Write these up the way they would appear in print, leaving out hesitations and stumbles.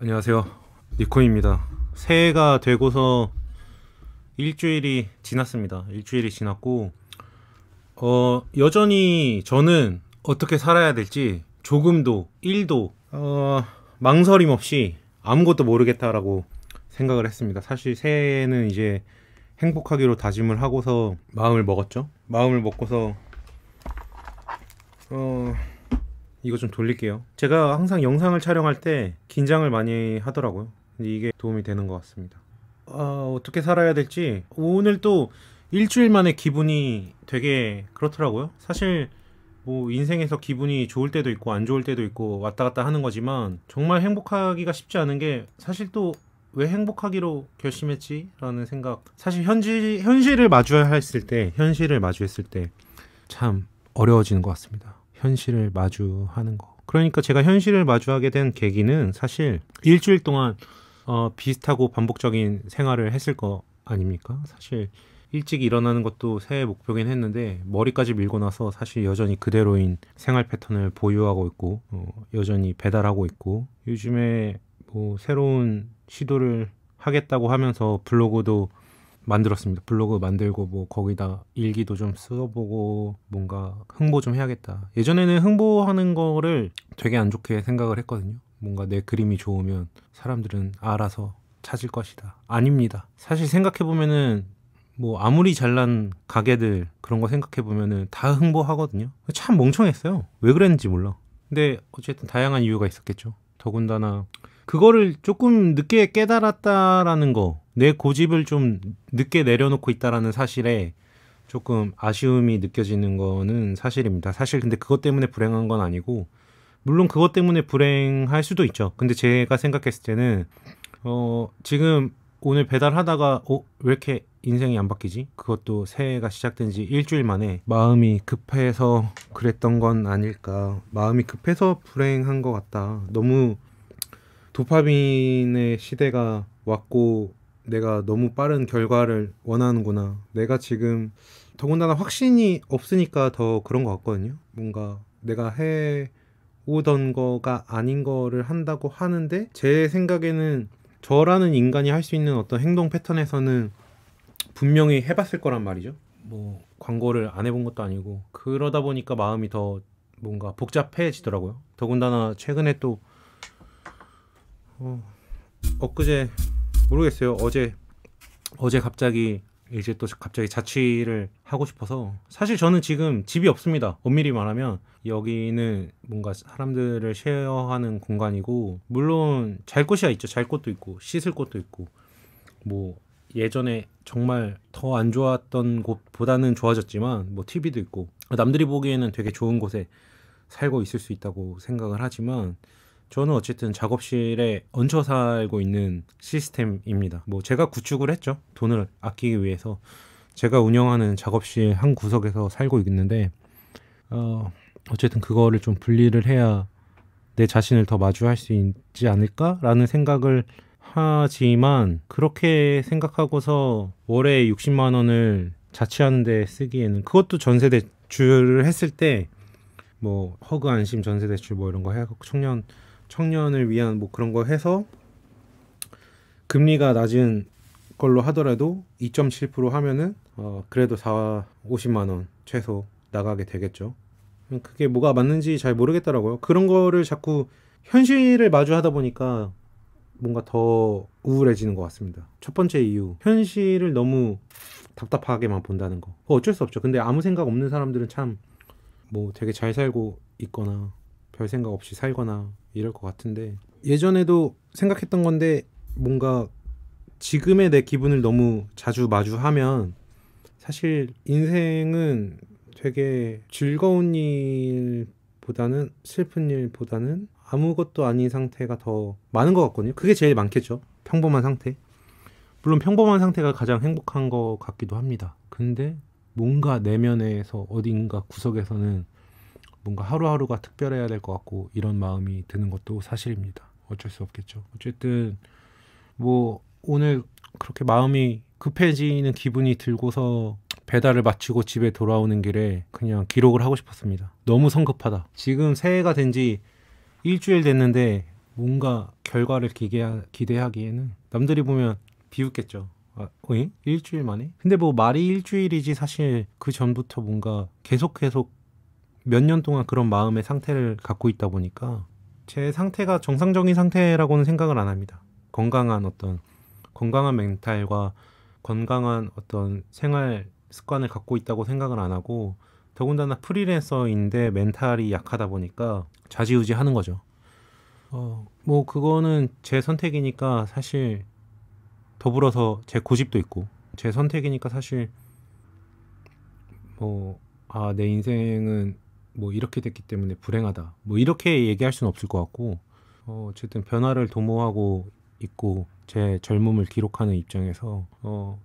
안녕하세요, 니코입니다. 새해가 되고서 일주일이 지났습니다. 일주일이 지났고 여전히 저는 어떻게 살아야 될지 조금도 1도 망설임 없이 아무것도 모르겠다라고 생각을 했습니다. 사실 새해에는 이제 행복하기로 다짐을 하고서 마음을 먹었죠. 마음을 먹고서 이거 좀 돌릴게요. 제가 항상 영상을 촬영할 때 긴장을 많이 하더라고요. 근데 이게 도움이 되는 것 같습니다. 어떻게 살아야 될지 오늘 또 일주일 만에 기분이 되게 그렇더라고요. 사실 뭐 인생에서 기분이 좋을 때도 있고 안 좋을 때도 있고 왔다 갔다 하는 거지만 정말 행복하기가 쉽지 않은 게 사실 또 왜 행복하기로 결심했지? 라는 생각. 사실 현실을 마주했을 때 참 어려워지는 것 같습니다. 현실을 마주하는 거. 그러니까 제가 현실을 마주하게 된 계기는 사실 일주일 동안 비슷하고 반복적인 생활을 했을 거 아닙니까? 사실 일찍 일어나는 것도 새해 목표긴 했는데 머리까지 밀고 나서 사실 여전히 그대로인 생활 패턴을 보유하고 있고 여전히 배달하고 있고 요즘에 뭐 새로운 시도를 하겠다고 하면서 블로그도 만들었습니다. 블로그 만들고 뭐 거기다 일기도 좀 써보고 뭔가 홍보 좀 해야겠다. 예전에는 홍보하는 거를 되게 안 좋게 생각을 했거든요. 뭔가 내 그림이 좋으면 사람들은 알아서 찾을 것이다. 아닙니다. 사실 생각해보면은 뭐 아무리 잘난 가게들 그런 거 생각해보면은 다 홍보하거든요. 참 멍청했어요. 왜 그랬는지 몰라. 근데 어쨌든 다양한 이유가 있었겠죠. 더군다나 그거를 조금 늦게 깨달았다라는 거, 내 고집을 좀 늦게 내려놓고 있다라는 사실에 조금 아쉬움이 느껴지는 거는 사실입니다. 사실 근데 그것 때문에 불행한 건 아니고 물론 그것 때문에 불행할 수도 있죠. 근데 제가 생각했을 때는 지금 오늘 배달하다가 왜 이렇게 인생이 안 바뀌지? 그것도 새해가 시작된 지 일주일 만에 마음이 급해서 그랬던 건 아닐까. 마음이 급해서 불행한 것 같다. 너무 도파민의 시대가 왔고 내가 너무 빠른 결과를 원하는구나. 내가 지금 더군다나 확신이 없으니까 더 그런 것 같거든요. 뭔가 내가 해오던 거가 아닌 거를 한다고 하는데 제 생각에는 저라는 인간이 할 수 있는 어떤 행동 패턴에서는 분명히 해봤을 거란 말이죠. 뭐 광고를 안 해본 것도 아니고 그러다 보니까 마음이 더 뭔가 복잡해지더라고요. 더군다나 최근에 또 엊그제 모르겠어요. 어제 갑자기 이제 또 갑자기 자취를 하고 싶어서 사실 저는 지금 집이 없습니다. 엄밀히 말하면 여기는 뭔가 사람들을 쉐어하는 공간이고 물론 잘 곳이야 있죠. 잘 곳도 있고 씻을 곳도 있고 뭐 예전에 정말 더 안 좋았던 곳보다는 좋아졌지만 뭐 TV도 있고 남들이 보기에는 되게 좋은 곳에 살고 있을 수 있다고 생각을 하지만 저는 어쨌든 작업실에 얹혀 살고 있는 시스템입니다. 뭐 제가 구축을 했죠. 돈을 아끼기 위해서 제가 운영하는 작업실 한 구석에서 살고 있는데 어쨌든 그거를 좀 분리를 해야 내 자신을 더 마주할 수 있지 않을까라는 생각을 하지만 그렇게 생각하고서 월에 60만 원을 자취하는 데 쓰기에는 그것도 전세 대출을 했을 때 뭐 허그 안심 전세 대출 뭐 이런 거 해갖고 청년을 위한 뭐 그런 거 해서 금리가 낮은 걸로 하더라도 2.7% 하면은 그래도 50만 원 최소 나가게 되겠죠. 그게 뭐가 맞는지 잘 모르겠더라고요. 그런 거를 자꾸 현실을 마주하다 보니까 뭔가 더 우울해지는 것 같습니다. 첫 번째 이유, 현실을 너무 답답하게만 본다는 거. 어쩔 수 없죠. 근데 아무 생각 없는 사람들은 참 뭐 되게 잘 살고 있거나 별 생각 없이 살거나 이럴 것 같은데 예전에도 생각했던 건데 뭔가 지금의 내 기분을 너무 자주 마주하면 사실 인생은 되게 즐거운 일보다는 슬픈 일보다는 아무것도 아닌 상태가 더 많은 것 같거든요. 그게 제일 많겠죠. 평범한 상태. 물론 평범한 상태가 가장 행복한 것 같기도 합니다. 근데 뭔가 내면에서 어딘가 구석에서는 뭔가 하루하루가 특별해야 될 것 같고 이런 마음이 드는 것도 사실입니다. 어쩔 수 없겠죠. 어쨌든 뭐 오늘 그렇게 마음이 급해지는 기분이 들고서 배달을 마치고 집에 돌아오는 길에 그냥 기록을 하고 싶었습니다. 너무 성급하다. 지금 새해가 된 지 일주일 됐는데 뭔가 결과를 기대하기에는 남들이 보면 비웃겠죠. 아, 응? 일주일 만에? 근데 뭐 말이 일주일이지 사실 그 전부터 뭔가 계속 몇 년 동안 그런 마음의 상태를 갖고 있다 보니까 제 상태가 정상적인 상태라고는 생각을 안 합니다. 건강한 멘탈과 건강한 어떤 생활 습관을 갖고 있다고 생각을 안 하고 더군다나 프리랜서인데 멘탈이 약하다 보니까 좌지우지 하는 거죠. 뭐 그거는 제 선택이니까 사실 더불어서 제 고집도 있고 제 선택이니까 사실 뭐 내 인생은 뭐 이렇게 됐기 때문에 불행하다 뭐 이렇게 얘기할 수는 없을 것 같고 어쨌든 변화를 도모하고 있고 제 젊음을 기록하는 입장에서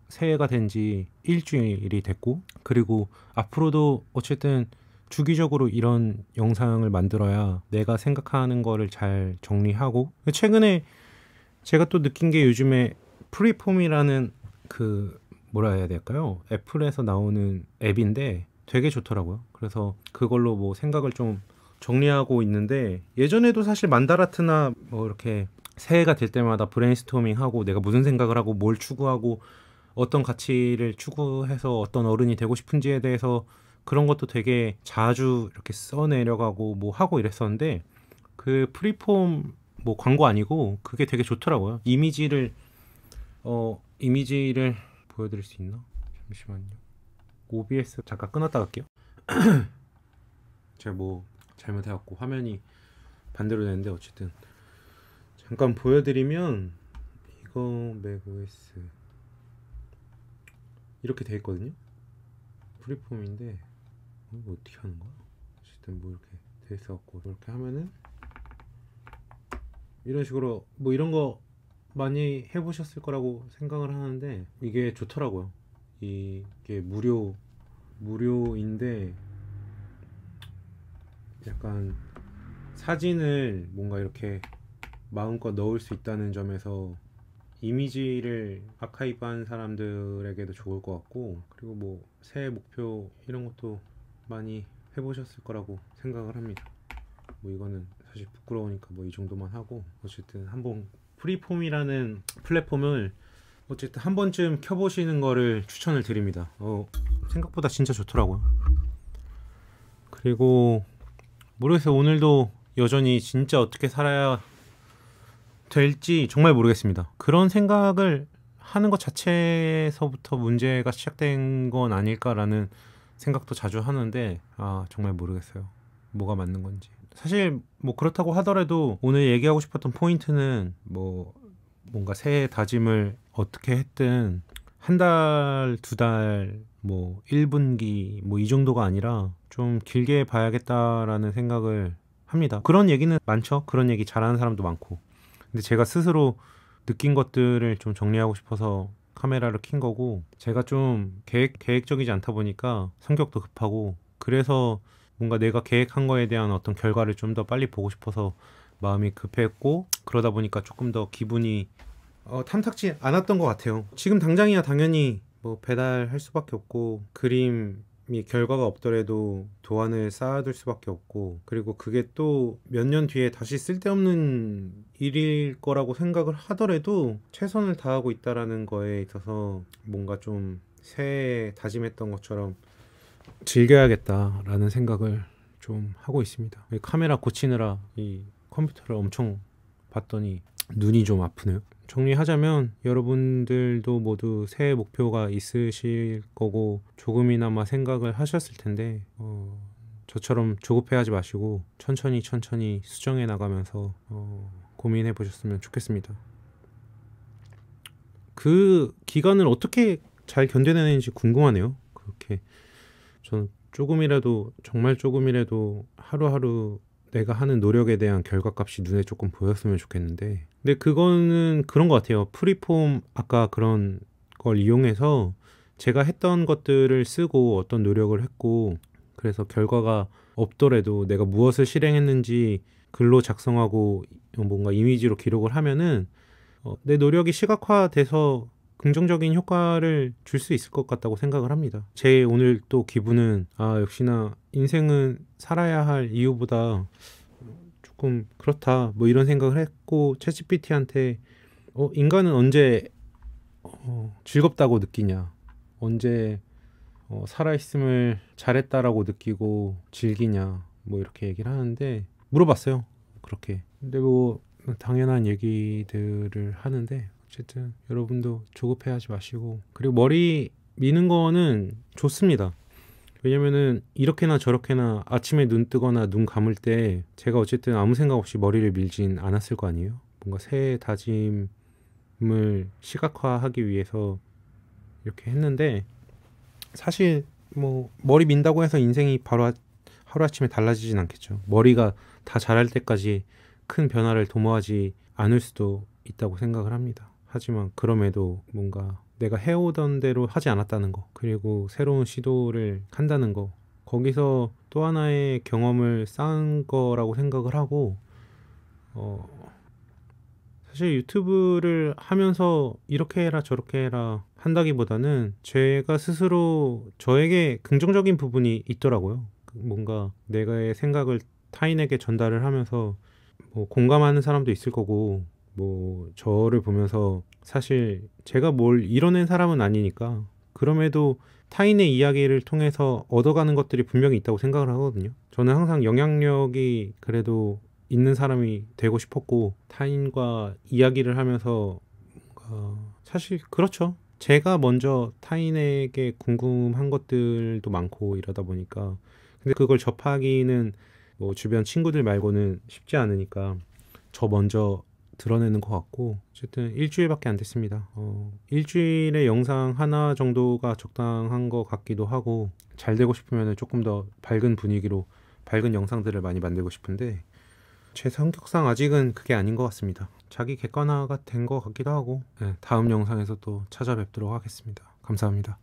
새해가 된 지 일주일이 됐고 그리고 앞으로도 어쨌든 주기적으로 이런 영상을 만들어야 내가 생각하는 거를 잘 정리하고 최근에 제가 또 느낀 게 요즘에 프리폼이라는 그 뭐라 해야 될까요? 애플에서 나오는 앱인데 되게 좋더라고요. 그래서 그걸로 뭐 생각을 좀 정리하고 있는데 예전에도 사실 만다라트나 뭐 이렇게 새해가 될 때마다 브레인스토밍하고 내가 무슨 생각을 하고 뭘 추구하고 어떤 가치를 추구해서 어떤 어른이 되고 싶은지에 대해서 그런 것도 되게 자주 이렇게 써내려가고 뭐 하고 이랬었는데 그 프리폼 뭐 광고 아니고 그게 되게 좋더라고요. 이미지를 보여드릴 수 있나? 잠시만요. OBS 잠깐 끊었다 갈게요. 제가 뭐 잘못해갖고 화면이 반대로 되는데 어쨌든 잠깐 보여드리면 이거 맥OS 이렇게 돼 있거든요. 프리폼인데 이거 어떻게 하는 거야? 어쨌든 뭐 이렇게 돼 있어갖고 이렇게 하면은 이런 식으로 뭐 이런 거 많이 해보셨을 거라고 생각을 하는데 이게 좋더라고요. 이게 무료인데 약간 사진을 뭔가 이렇게 마음껏 넣을 수 있다는 점에서 이미지를 아카이브한 사람들에게도 좋을 것 같고 그리고 뭐 새해 목표 이런 것도 많이 해보셨을 거라고 생각을 합니다. 뭐 이거는 사실 부끄러우니까 뭐 이 정도만 하고 어쨌든 한번 프리폼이라는 플랫폼을 어쨌든 한 번쯤 켜보시는 거를 추천을 드립니다. 생각보다 진짜 좋더라고요. 그리고 모르겠어요. 오늘도 여전히 진짜 어떻게 살아야 될지 정말 모르겠습니다. 그런 생각을 하는 것 자체에서부터 문제가 시작된 건 아닐까라는 생각도 자주 하는데 정말 모르겠어요. 뭐가 맞는 건지. 사실 뭐 그렇다고 하더라도 오늘 얘기하고 싶었던 포인트는 뭐 뭔가 새해 다짐을 어떻게 했든 한 달, 두 달, 뭐 1분기 뭐 이 정도가 아니라 좀 길게 봐야겠다라는 생각을 합니다. 그런 얘기는 많죠. 그런 얘기 잘하는 사람도 많고. 근데 제가 스스로 느낀 것들을 좀 정리하고 싶어서 카메라를 킨 거고 제가 좀 계획적이지 않다 보니까 성격도 급하고 그래서 뭔가 내가 계획한 거에 대한 어떤 결과를 좀 더 빨리 보고 싶어서 마음이 급했고 그러다 보니까 조금 더 기분이 탐탁지 않았던 것 같아요. 지금 당장이야 당연히 뭐 배달할 수밖에 없고 그림이 결과가 없더라도 도안을 쌓아둘 수밖에 없고 그리고 그게 또 몇 년 뒤에 다시 쓸데없는 일일 거라고 생각을 하더라도 최선을 다하고 있다라는 거에 있어서 뭔가 좀 새해 다짐했던 것처럼 즐겨야겠다라는 생각을 좀 하고 있습니다. 카메라 고치느라 이 컴퓨터를 엄청 봤더니 눈이 좀 아프네요. 정리하자면 여러분들도 모두 새해 목표가 있으실 거고 조금이나마 생각을 하셨을 텐데 저처럼 조급해하지 마시고 천천히 수정해 나가면서 고민해 보셨으면 좋겠습니다. 그 기간을 어떻게 잘 견뎌내는지 궁금하네요. 그렇게 저는 조금이라도 정말 조금이라도 하루하루 내가 하는 노력에 대한 결과값이 눈에 조금 보였으면 좋겠는데 근데 그거는 그런 것 같아요. 프리폼 아까 그런 걸 이용해서 제가 했던 것들을 쓰고 어떤 노력을 했고 그래서 결과가 없더라도 내가 무엇을 실행했는지 글로 작성하고 뭔가 이미지로 기록을 하면은 내 노력이 시각화돼서 긍정적인 효과를 줄 수 있을 것 같다고 생각을 합니다. 제 오늘 또 기분은 역시나 인생은 살아야 할 이유보다 조금 그렇다 뭐 이런 생각을 했고, 챗GPT한테 인간은 언제 즐겁다고 느끼냐, 언제 살아있음을 잘했다라고 느끼고 즐기냐, 뭐 이렇게 얘기를 하는데, 물어봤어요. 그렇게. 근데 뭐 당연한 얘기들을 하는데, 어쨌든 여러분도 조급해하지 마시고, 그리고 머리 미는 거는 좋습니다. 왜냐면은 이렇게나 저렇게나 아침에 눈 뜨거나 눈 감을 때 제가 어쨌든 아무 생각 없이 머리를 밀진 않았을 거 아니에요. 뭔가 새해 다짐을 시각화하기 위해서 이렇게 했는데, 사실 뭐 머리 민다고 해서 인생이 바로 하루아침에 달라지진 않겠죠. 머리가 다 자랄 때까지 큰 변화를 도모하지 않을 수도 있다고 생각을 합니다. 하지만 그럼에도 뭔가 내가 해오던 대로 하지 않았다는 거, 그리고 새로운 시도를 한다는 거, 거기서 또 하나의 경험을 쌓은 거라고 생각을 하고, 사실 유튜브를 하면서 이렇게 해라 저렇게 해라 한다기보다는 제가 스스로 저에게 긍정적인 부분이 있더라고요. 뭔가 내가의 생각을 타인에게 전달을 하면서 뭐 공감하는 사람도 있을 거고, 뭐 저를 보면서 사실 제가 뭘 이뤄낸 사람은 아니니까, 그럼에도 타인의 이야기를 통해서 얻어가는 것들이 분명히 있다고 생각을 하거든요. 저는 항상 영향력이 그래도 있는 사람이 되고 싶었고, 타인과 이야기를 하면서 사실 그렇죠. 제가 먼저 타인에게 궁금한 것들도 많고 이러다 보니까, 근데 그걸 접하기는 뭐 주변 친구들 말고는 쉽지 않으니까 저 먼저 드러내는 것 같고, 어쨌든 일주일밖에 안 됐습니다. 일주일에 영상 하나 정도가 적당한 것 같기도 하고, 잘 되고 싶으면 조금 더 밝은 분위기로 밝은 영상들을 많이 만들고 싶은데, 제 성격상 아직은 그게 아닌 것 같습니다. 자기 객관화가 된 것 같기도 하고, 네, 다음 영상에서 또 찾아뵙도록 하겠습니다. 감사합니다.